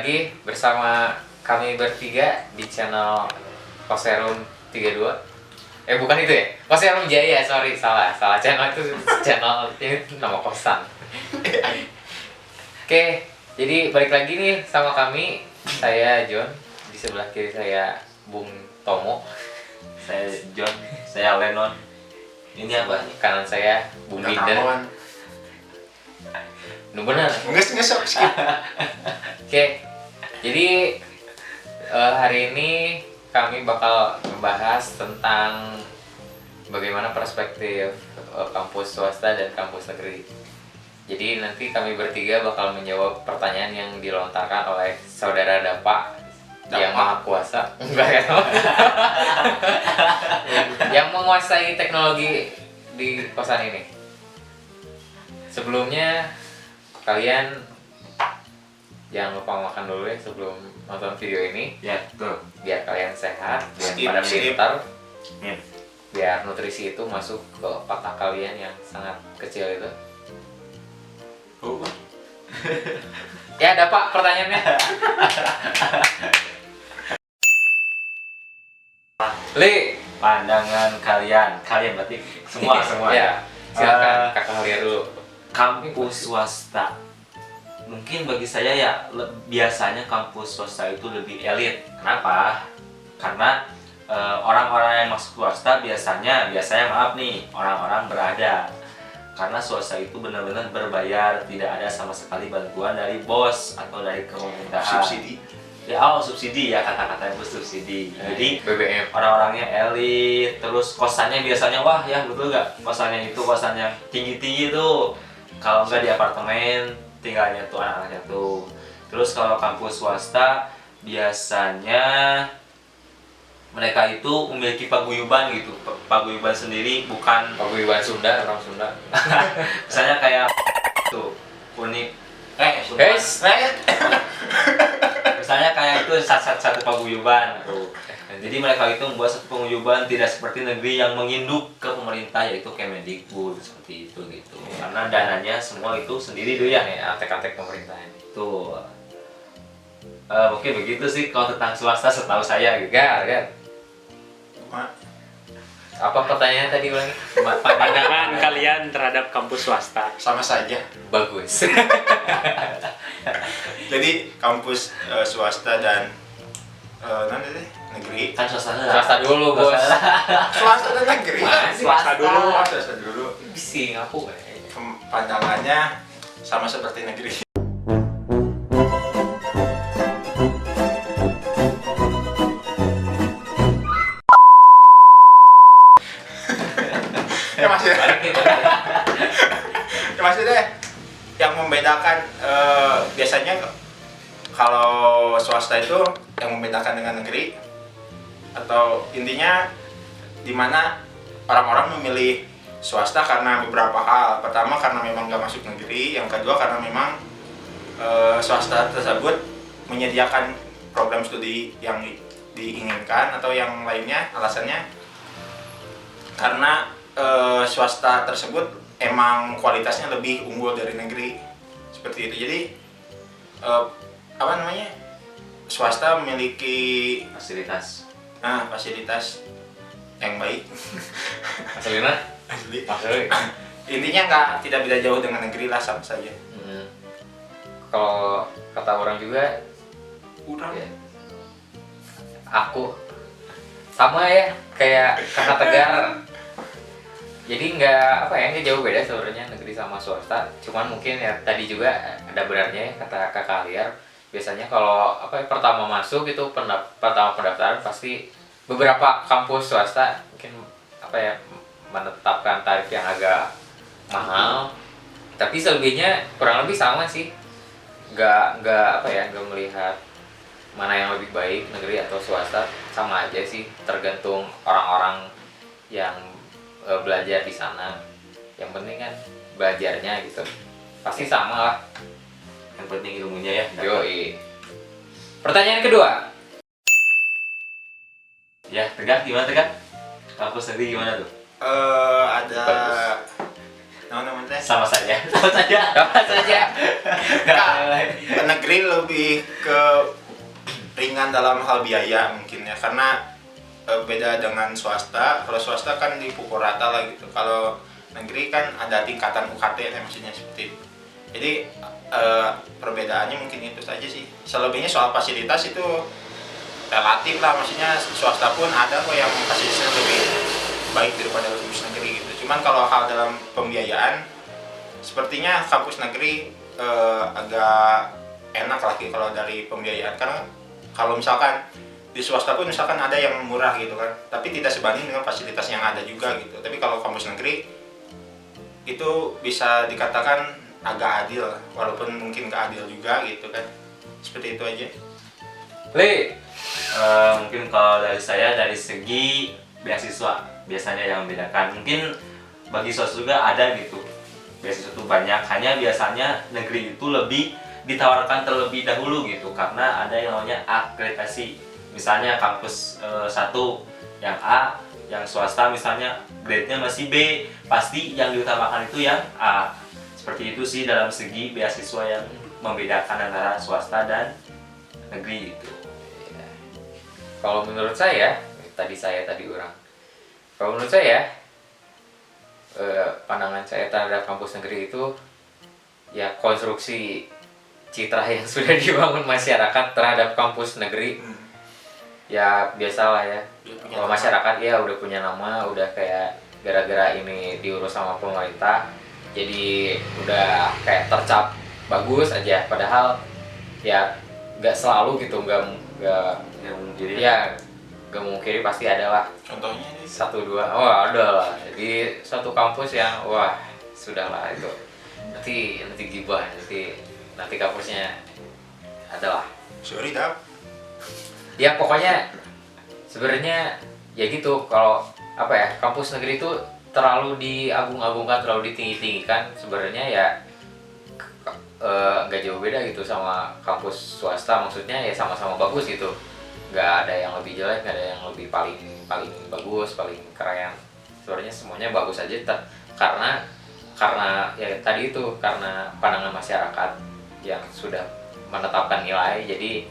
lagi bersama kami bertiga di channel Koserum 32. Bukan itu ya? Koserum Jaya, sorry, salah channel itu channel ini nama kosan. Oke, jadi balik lagi nih sama kami. Saya John, di sebelah kiri saya Bung Tomo. Saya John, saya Lenon. Ini apa? Kanan saya Bung Binder. Nu bener. Nggak sok skip. Oke, jadi hari ini kami bakal membahas tentang bagaimana perspektif kampus swasta dan kampus negeri. Jadi nanti kami bertiga bakal menjawab pertanyaan yang dilontarkan oleh saudara Dapa yang maha kuasa, enggak ya? Yang menguasai teknologi di kosan ini. Sebelumnya kalian jangan lupa makan dulu ya sebelum nonton video ini. Ya, betul. Biar kalian sehat, biar Skip, pada skip. pintar, Ya. biar nutrisi itu masuk ke otak kalian yang sangat kecil itu. Ya, ada Pak pertanyaannya. Li, Pandangan kalian berarti semua ya. Silakan Kakak Halia dulu. Kampus swasta. Mungkin bagi saya ya biasanya kampus swasta itu lebih elit. Kenapa? Karena orang-orang yang masuk swasta biasanya maaf nih, orang-orang berada. Karena swasta itu benar-benar berbayar, tidak ada sama sekali bantuan dari bos atau dari pemerintahan. Subsidi. Subsidi ya, kata-kata itu subsidi. Jadi BBM. orang-orangnya elit, terus kosannya biasanya wah ya betul gak? Kosannya itu kosan yang tinggi-tinggi tuh. Kalau nggak di apartemen, tinggalnya tuh anak-anaknya tuh. Terus kalau kampus swasta biasanya mereka itu memiliki paguyuban gitu, paguyuban sendiri, bukan Paguyuban Sunda, orang Sunda. misalnya kayak tuh unik, Guys, misalnya kayak itu satu paguyuban tuh. Jadi mereka itu membuat satu paguyuban tidak seperti negeri yang menginduk ke pemerintah, yaitu Kemendikbud seperti itu gitu. Karena dananya semua itu sendiri tuh ya. Atek-atek pemerintahan. Tuh. Mungkin begitu sih kalau tentang swasta setahu saya gitu. Kan? Apa pertanyaannya tadi ulangi? Pandangan kalian terhadap kampus swasta. Sama saja. Bagus. Jadi kampus swasta dan negeri. Kan swasta Swasta dulu, Bos. Swasta dan negeri. Masih swasta dulu. Swasta dulu. Bising aku. Pandangannya sama seperti negeri. Ya masih. Ya maksudnya yang membedakan biasanya kalau swasta itu yang membedakan dengan negeri, atau intinya di mana orang-orang memilih swasta karena beberapa hal. Pertama karena memang nggak masuk negeri, yang kedua karena memang swasta tersebut menyediakan program studi yang diinginkan, atau yang lainnya alasannya karena swasta tersebut emang kualitasnya lebih unggul dari negeri, seperti itu. Jadi swasta memiliki fasilitas. fasilitas yang baik. Mas Lina? Asli. Mas Lina? Intinya tidak beda jauh dengan negeri lah, sama saja. Kalau kata orang juga, ya, aku sama ya kayak Kakak Tegar. Jadi nggak jauh beda sebenarnya negeri sama swasta. Cuman mungkin ya tadi juga ada benarnya ya kata Kakak Liar. Biasanya kalau pertama masuk itu pertama pendaftaran pasti beberapa kampus swasta mungkin menetapkan tarif yang agak mahal. Tapi selebihnya kurang lebih sama sih. Nggak melihat mana yang lebih baik negeri atau swasta, sama aja sih, tergantung orang-orang yang belajar di sana. Yang penting kan belajarnya gitu, pasti sama lah. Yang penting ilmunya ya. Yoi. Pertanyaan kedua. Ya, Tegar gimana Tegar? Kampus negeri gimana tuh? Ada Bagus. namanya sama saja. Sama saja. Apa saja? Negeri lebih ke ringan dalam hal biaya mungkin ya, karena beda dengan swasta. Kalau swasta kan dipukul rata lah gitu. Kalau negeri kan ada tingkatan UKT ya, maksudnya seperti itu. Jadi perbedaannya mungkin itu saja sih. Selebihnya soal fasilitas itu relatif lah, maksudnya swasta pun ada kok yang fasilitasnya lebih baik daripada kampus negeri gitu. Cuman kalau hal dalam pembiayaan, sepertinya kampus negeri agak enak lagi kalau dari pembiayaan, karena kalau misalkan di swasta pun misalkan ada yang murah gitu kan, tapi tidak sebanding dengan fasilitas yang ada juga gitu. Tapi kalau kampus negeri itu bisa dikatakan agak adil, walaupun mungkin gak adil juga gitu kan. Seperti itu aja. Li, Mungkin kalau dari saya dari segi beasiswa biasanya yang membedakan. Mungkin bagi swasta juga ada gitu. Beasiswa itu banyak, hanya biasanya negeri itu lebih ditawarkan terlebih dahulu gitu, karena ada yang namanya akreditasi. Misalnya kampus satu yang A, yang swasta misalnya grade-nya masih B, pasti yang diutamakan itu yang A. Seperti itu sih dalam segi beasiswa yang membedakan antara swasta dan negeri itu. kalau menurut saya, tadi orang. Kalau menurut saya, pandangan saya terhadap kampus negeri itu ya konstruksi citra yang sudah dibangun masyarakat terhadap kampus negeri. Ya biasalah ya. Kalau masyarakat ya udah punya nama, udah kayak gara-gara ini diurus sama pemerintah, jadi udah kayak tercap bagus aja. Padahal ya nggak selalu gitu, nggak Jadi ya nggak mungkin, pasti ada lah Contohnya ini satu dua. Oh ada lah. Jadi suatu kampus yang wah sudahlah itu nanti gibah, nanti kampusnya adalah sorry dap. ya pokoknya sebenarnya ya gitu. Kalau apa ya, kampus negeri itu terlalu diagung-agungkan, terlalu ditinggi-tinggikan. Sebenarnya ya nggak jauh beda gitu sama kampus swasta. Maksudnya ya sama-sama bagus gitu, nggak ada yang lebih jelek, nggak ada yang lebih paling bagus, paling keren. Sebenarnya semuanya bagus aja, karena ya tadi itu, karena pandangan masyarakat yang sudah menetapkan nilai. Jadi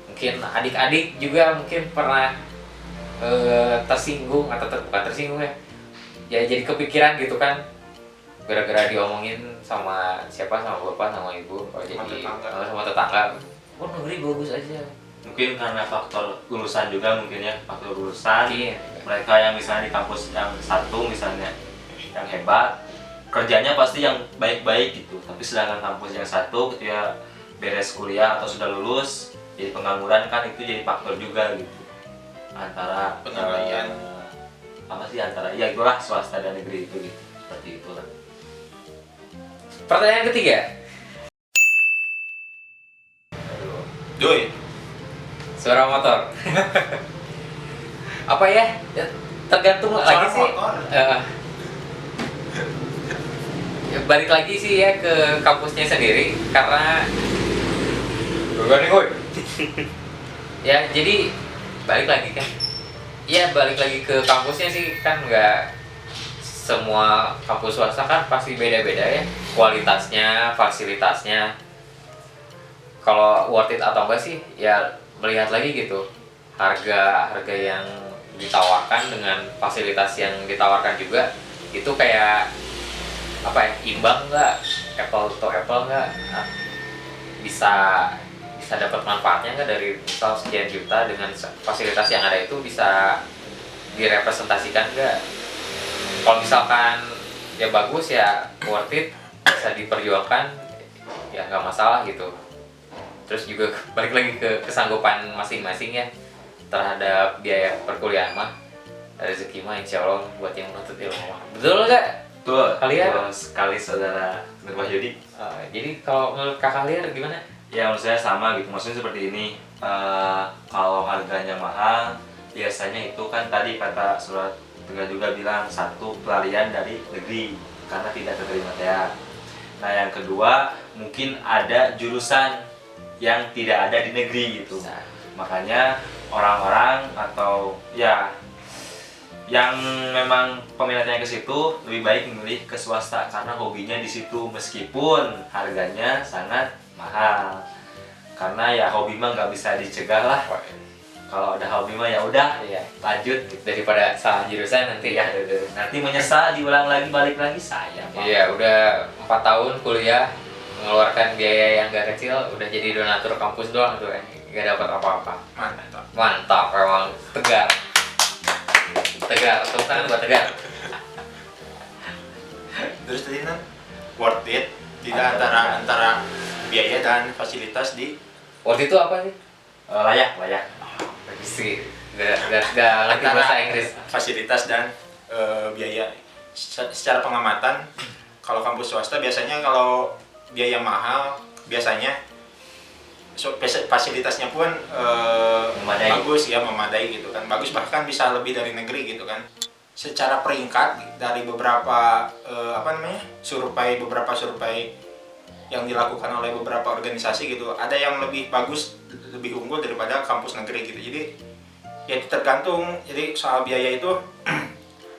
mungkin adik-adik juga mungkin pernah tersinggung atau bukan tersinggung ya jadi kepikiran gitu kan, gara-gara diomongin sama siapa, sama bapak, sama ibu, sama tetangga, oh negeri bagus aja. mungkin karena faktor lulusan juga, mungkin ya faktor lulusan. Iya. Mereka yang misalnya di kampus yang satu misalnya yang hebat, kerjanya pasti yang baik-baik gitu. Tapi sedangkan kampus yang satu ketika beres kuliah atau sudah lulus jadi pengangguran, kan itu jadi faktor juga gitu. Antara Penilaian. apa sih, antara ya itulah swasta dan negeri itu gitu. Seperti itulah. Pertanyaan ketiga, Doi, suara motor. Apa ya? Ya, tergantung Suara lagi sih. motor. Ya, balik lagi sih ya ke kampusnya sendiri, karena ya jadi balik lagi kan. Ya balik lagi ke kampusnya sih, kan nggak semua kampus swasta kan pasti beda-beda ya kualitasnya, fasilitasnya. Kalau worth it atau enggak sih ya melihat lagi gitu, harga yang ditawarkan dengan fasilitas yang ditawarkan juga, itu kayak apa ya, imbang nggak, apple to apple nggak, bisa dapat manfaatnya nggak dari misal sekian juta dengan fasilitas yang ada itu, bisa direpresentasikan nggak. Kalau misalkan ya bagus, ya worth it, bisa diperjuangkan, ya nggak masalah gitu. Terus juga balik lagi ke kesanggupan masing-masing ya terhadap biaya perkuliahan mah. Rezeki mah insya Allah buat yang menuntut ilmu mah. Betul nggak? Betul. Kalian? Betul sekali saudara Nur Wahyudi. Jadi kalau menurut kakak liar gimana? Ya menurut saya sama gitu, maksudnya seperti ini. Kalau harganya mahal, biasanya itu kan tadi kata surat Tengah juga bilang, satu pelarian dari negeri karena tidak terima TA. Nah yang kedua, mungkin ada jurusan yang tidak ada di negeri gitu. Makanya orang-orang atau ya yang memang peminatnya ke situ lebih baik memilih ke swasta karena hobinya di situ meskipun harganya sangat mahal. Karena ya hobi mah nggak bisa dicegah lah. Kalau ada hobi mah ya udah, Iya. lanjut. Daripada salah jurusan nanti Ya, nanti menyesal diulang lagi balik lagi saya. Pak. Iya, udah 4 tahun kuliah mengeluarkan biaya yang gak kecil, udah jadi donatur kampus doang tuh, gak dapat apa-apa. Mantap. Mantap, emang tegar. Tegar, tepuk tangan buat tegar. Terus tadi kan worth it tidak antara biaya dan fasilitas di Waktu itu apa sih? Layak. Sih, gak ngerti bahasa Inggris. fasilitas dan biaya. Secara pengamatan, kalau kampus swasta biasanya kalau biaya mahal, biasanya fasilitasnya pun Memadai. bagus ya, memadai gitu kan. Bagus, bahkan bisa lebih dari negeri gitu kan. Secara peringkat dari beberapa beberapa survei yang dilakukan oleh beberapa organisasi gitu, ada yang lebih bagus, lebih unggul daripada kampus negeri gitu. Jadi ya tergantung. Jadi soal biaya itu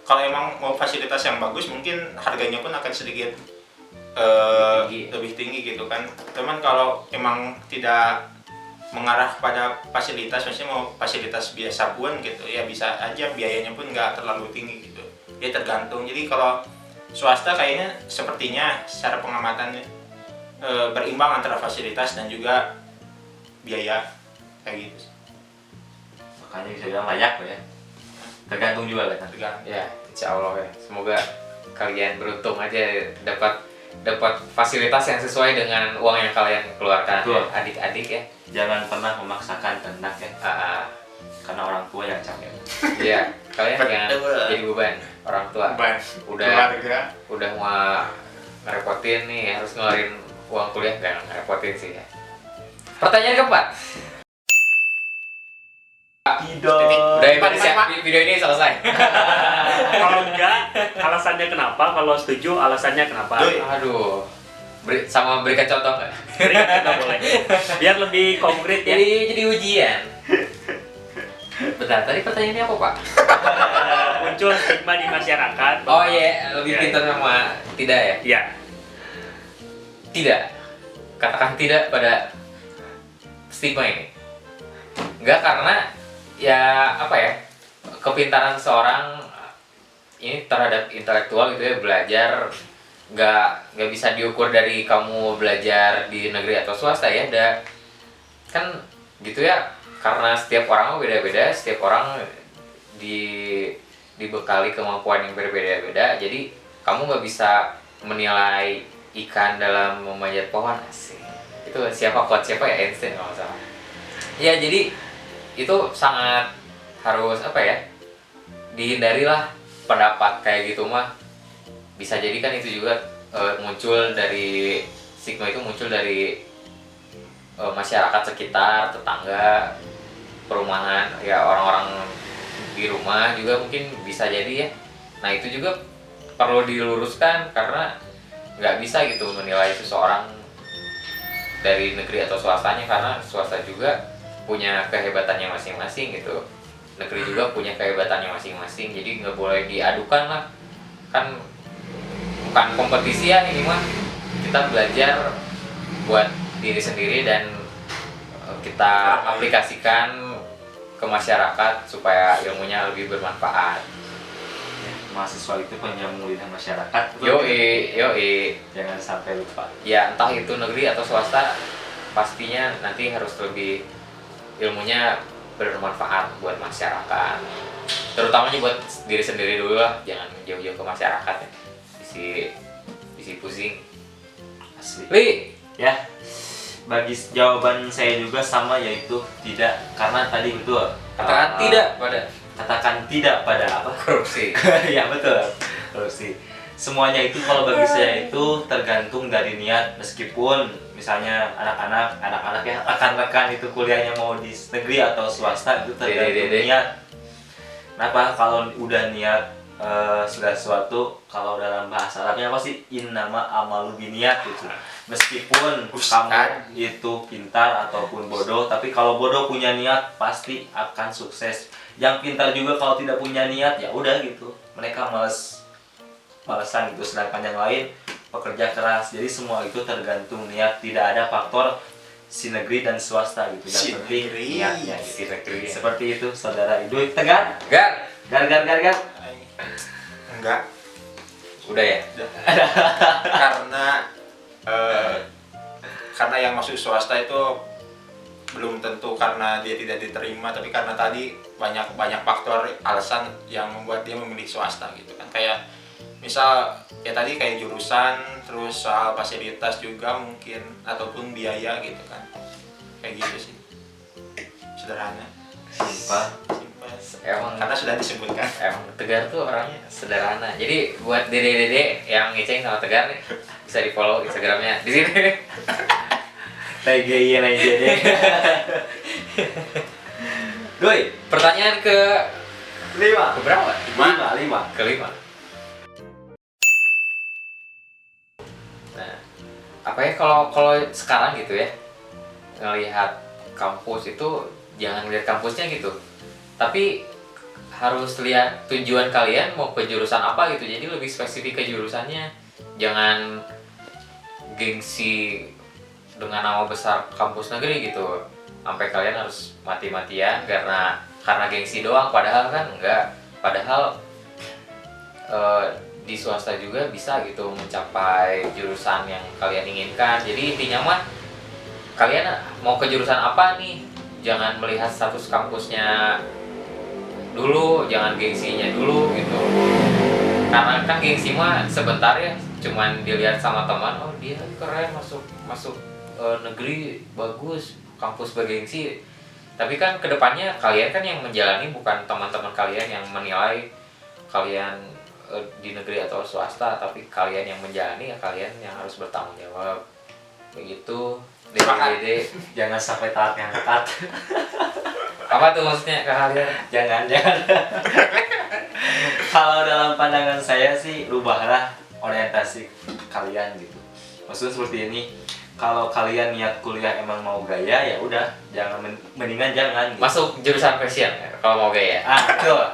kalau emang mau fasilitas yang bagus mungkin harganya pun akan sedikit lebih tinggi gitu kan. Teman kalau emang tidak mengarah pada fasilitas, maksudnya mau fasilitas biasa pun gitu ya bisa aja biayanya pun nggak terlalu tinggi gitu. Ya tergantung. Jadi kalau swasta kayaknya sepertinya secara pengamatan berimbang antara fasilitas dan juga biaya kayak gitu. Makanya bisa bilang layak ya. Tergantung juga kan. Tergantung. Ya, insya Allah ya. Semoga kalian beruntung aja dapat fasilitas yang sesuai dengan uang yang kalian keluarkan, Betul. ya, adik-adik ya. Jangan pernah memaksakan kehendak ya. Karena orang tua yang capek. Iya, kalian jangan jadi beban orang tua. Beban Udah keluarga. mau ngerepotin nih, harus ngeluarin uang kuliah, gak ngerepotin sih ya. Pertanyaan keempat. Tidak. Udah ya, video ini selesai. Kalau enggak, alasannya kenapa? Kalau setuju, alasannya kenapa? Duh. Aduh, berikan contoh nggak? Kita boleh. Biar lebih konkret ya. Jadi ujian. Bentar, tadi pertanyaannya apa Pak? Muncul stigma di masyarakat. Oh iya, lebih Ya, pintar sama tidak ya? Iya. Tidak. Katakan tidak pada stigma ini. Enggak, karena ya apa ya, kepintaran seorang ini terhadap intelektual gitu ya, belajar nggak bisa diukur dari kamu belajar di negeri atau swasta ya, kan gitu ya, karena setiap orang beda-beda, setiap orang dibekali kemampuan yang berbeda-beda, jadi kamu nggak bisa menilai ikan dalam memanjat pohon. Asik. Itu siapa ya, Einstein kalau nggak salah ya. Jadi itu sangat harus apa ya, dihindarilah pendapat kayak gitu mah. Bisa jadi kan itu juga muncul dari stigma, itu muncul dari masyarakat sekitar, tetangga, perumahan ya, orang-orang di rumah juga mungkin bisa jadi ya. Nah itu juga perlu diluruskan, karena nggak bisa gitu menilai seseorang dari negeri atau swastanya, karena swasta juga punya kehebatannya masing-masing gitu, negeri juga punya kehebatannya masing-masing, jadi nggak boleh diadukan lah. Kan bukan kompetisi ya ini mah, kita belajar buat diri sendiri dan kita aplikasikan ke masyarakat supaya ilmunya lebih bermanfaat. Mahasiswa itu penyambung lidah masyarakat. Yoi. Jangan sampai lupa. Ya entah itu negeri atau swasta, pastinya nanti harus lebih ilmunya bermanfaat buat masyarakat, terutamanya buat diri sendiri dulu lah, jangan jauh-jauh ke masyarakat ya. Bisi pusing Asli. Li. Ya. Bagi jawaban saya juga sama, yaitu tidak, karena tadi betul. Katakan tidak pada Katakan tidak pada apa? korupsi. Ya betul, korupsi. Semuanya itu kalau bagi saya itu tergantung dari niat. Meskipun misalnya anak-anak ya, rekan-rekan itu kuliahnya mau di negeri atau swasta, itu tergantung niat. Kenapa? Kalau udah niat segala sesuatu, kalau dalam bahasa Arabnya apa sih? Innama amalu biniat gitu. Meskipun kamu itu pintar ataupun bodoh, tapi kalau bodoh punya niat pasti akan sukses. yang pintar juga kalau tidak punya niat ya udah gitu, mereka malesan gitu. Sedangkan yang lain pekerja keras. Jadi semua itu tergantung niat, tidak ada faktor si negeri dan swasta gitu. Yang Si penting negeri. niatnya gitu. Si negeri. Seperti itu saudara Idoi. Tegar Gar, gar. Enggak. udah ya. karena karena yang masuk swasta itu belum tentu karena dia tidak diterima, tapi karena tadi banyak faktor alasan yang membuat dia memilih swasta gitu kan. Kayak misal ya tadi kayak jurusan, terus soal fasilitas juga mungkin, ataupun biaya gitu kan, kayak gitu sih, sederhana, Simpel. simpel, Emang karena sudah disebutkan. emang Tegar tuh orangnya sederhana. Jadi buat dede-dede yang ngeceng sama Tegar nih, bisa di follow Instagramnya di sini. TGI aja deh. Doi, Pertanyaan ke 5. berapa? 5. Kelima. Nah, apa ya kalau sekarang gitu ya, ngelihat kampus itu jangan lihat kampusnya gitu, tapi harus lihat tujuan kalian mau ke jurusan apa gitu. Jadi lebih spesifik ke jurusannya, jangan gengsi dengan nama besar kampus negeri gitu, sampai kalian harus mati-matian karena gengsi doang. Padahal kan enggak, padahal di swasta juga bisa gitu mencapai jurusan yang kalian inginkan. Jadi intinya mah kalian mau ke jurusan apa nih, jangan melihat status kampusnya dulu, jangan gengsinya dulu gitu. Karena kan gengsi mah sebentar ya, cuman dilihat sama teman, oh dia keren masuk negeri bagus, kampus bergengsi. Tapi kan kedepannya kalian kan yang menjalani, bukan teman-teman kalian yang menilai kalian di negeri atau swasta, tapi kalian yang menjalani, ya kalian yang harus bertanggung jawab. Begitu. Dede, Jangan sampai tahap yang cut. apa tuh maksudnya ke kalian? jangan. Kalau dalam pandangan saya sih, rubahlah orientasi kalian gitu. Maksudnya seperti ini, kalau kalian niat kuliah emang mau gaya ya udah, mendingan jangan gitu. Masuk jurusan fashion ya, kalau mau gaya. Betul.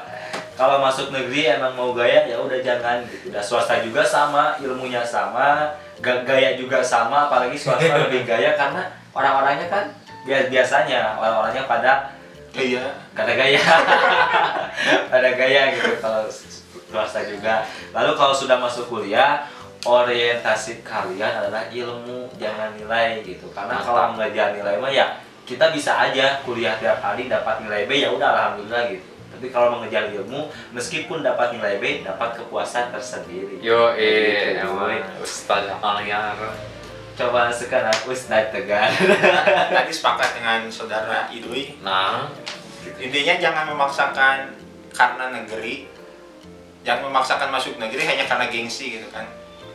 Kalau masuk negeri emang mau gaya ya udah jangan gitu. Dan swasta juga sama, ilmunya sama, gaya juga sama, apalagi swasta lebih gaya karena orang-orangnya kan biasanya orang-orangnya pada Iya. gaya. Pada gaya gitu kalau swasta juga. Lalu kalau sudah masuk kuliah, orientasi kalian adalah ilmu, jangan nilai gitu. Karena kalau mengejar nilai mah ya kita bisa aja kuliah tiap hari dapat nilai B ya udah alhamdulillah gitu. Tapi kalau mengejar ilmu, meskipun dapat nilai B, dapat kepuasan tersendiri. Yo, Gitu, emang boy. Ustaz Aliar. Coba sekarang Ustadz Tegar. Tadi sepakat dengan saudara Idui. Nah, Intinya jangan memaksakan karena negeri, jangan memaksakan masuk negeri hanya karena gengsi gitu kan.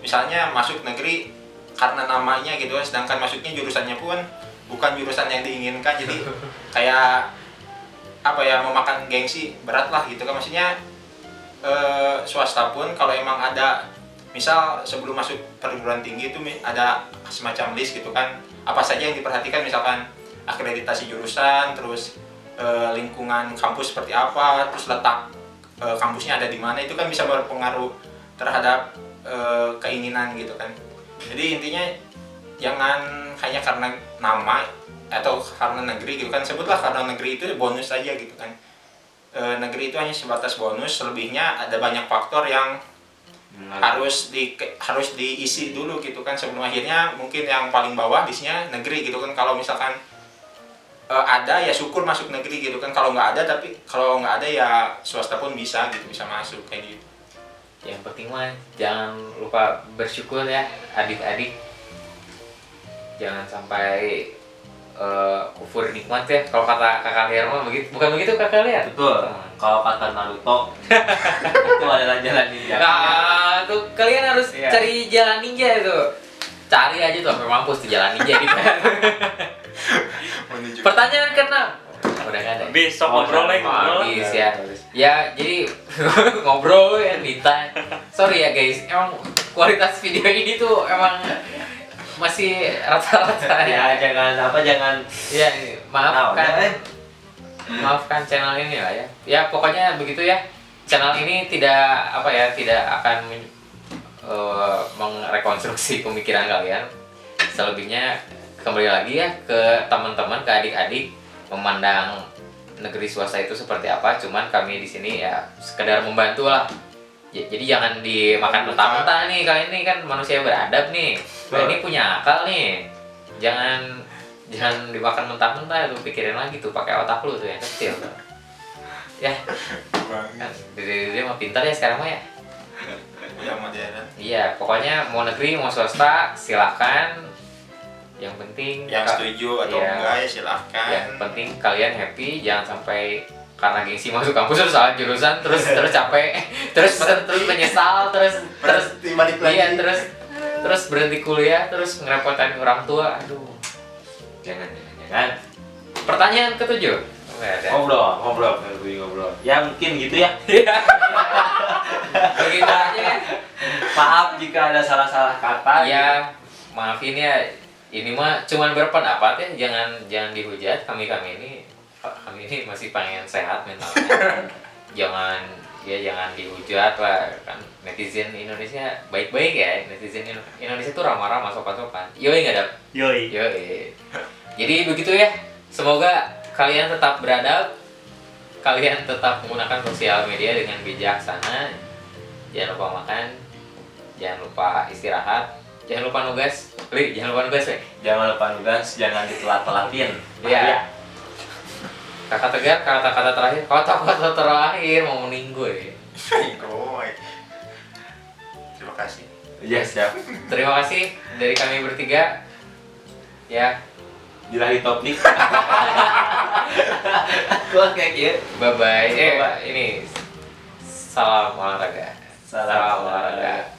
Misalnya masuk negeri karena namanya gitu kan, sedangkan masuknya jurusannya pun bukan jurusan yang diinginkan, jadi kayak apa ya, memakan gengsi, berat lah gitu kan. Maksudnya swasta pun kalau emang ada, misal sebelum masuk perguruan tinggi itu ada semacam list gitu kan, apa saja yang diperhatikan, misalkan akreditasi jurusan, terus lingkungan kampus seperti apa, terus letak kampusnya ada di mana, itu kan bisa berpengaruh terhadap keinginan gitu kan. Jadi intinya jangan hanya karena nama atau karena negeri gitu kan, sebutlah karena negeri itu bonus aja gitu kan. Negeri itu hanya sebatas bonus, selebihnya ada banyak faktor yang harus diisi dulu gitu kan, sebelum akhirnya mungkin yang paling bawah listnya negeri gitu kan. Kalau misalkan ada ya syukur masuk negeri gitu kan, kalau nggak ada, tapi kalau nggak ada ya swasta pun bisa gitu, bisa masuk kayak gitu. yang penting mah jangan lupa bersyukur ya adik-adik. Jangan sampai kufur nikmat ya. Kalau kata kakak Liar mah begitu, bukan begitu kakak Liar? Betul. Kalau kata Naruto, itu adalah jalan ninja. Nah, tuh kalian harus Iya. cari jalan ninja itu. Cari aja tuh sampai mampus tuh jalan ninja gitu. Menuju. Pertanyaan ke-6. Udah nggak ada. Besok ngobrol lagi, ngobrol. Habis ya. Ya, jadi ngobrol ya Nita. Sorry ya guys, emang kualitas video ini tuh emang masih rata-rata Ya ya. jangan Ya, maaf Nah, kan. udah, maafkan channel ini lah ya. Ya pokoknya begitu ya. Channel ini tidak apa ya, tidak akan merekonstruksi pemikiran kalian. Selebihnya kembali lagi ya ke teman-teman, ke adik-adik memandang negeri swasta itu seperti apa. Cuman kami di sini ya sekedar membantu lah. Jadi jangan dimakan mentah-mentah nih, kalian ini kan manusia beradab nih. Kalian ini punya akal nih. Jangan dimakan mentah-mentah tuh, pikirin lagi tuh, pakai otak lu tuh yang kecil tuh. Ya, kan dia mah pintar ya sekarang mah ya. Yang modern. Iya, pokoknya mau negeri mau swasta silahkan. Yang penting Yang setuju atau iya, enggak ya silahkan. yang penting kalian happy, jangan sampai karena gengsi masuk kampus terus salah jurusan, terus capek, terus menyesal, terus balik lagi. iya, terus berhenti kuliah, terus ngerepotin orang tua. Aduh. Jangan. Pertanyaan ketujuh. Nggak ada. Ngobrol. Ya mungkin gitu ya. Begitu aja ya. Maaf jika ada salah-salah kata. Ya, maafin ya. Ini mah cuman berpendapat ya, jangan dihujat. Kami ini masih pengen sehat mentalnya. jangan dihujat lah, kan netizen Indonesia baik-baik ya. Netizen Indonesia tuh ramah-ramah, sopan-sopan. Yoi nggak ada? Yoi. Jadi begitu ya. Semoga kalian tetap beradab, kalian tetap menggunakan sosial media dengan bijaksana. Jangan lupa makan, jangan lupa istirahat, jangan lupa nugas. Jangan lupa nugas, we. Jangan lupa nugas, jangan ditelat-telatin. Iya. Kakak tegar, kata-kata terakhir, kata-kata terakhir mau meninggu ya. Goy. Terima kasih. Iya, siap. Terima kasih dari kami bertiga. Ya, Bilahi topik. Gua kayak gitu. bye bye. Ini salam olahraga. Salam olahraga.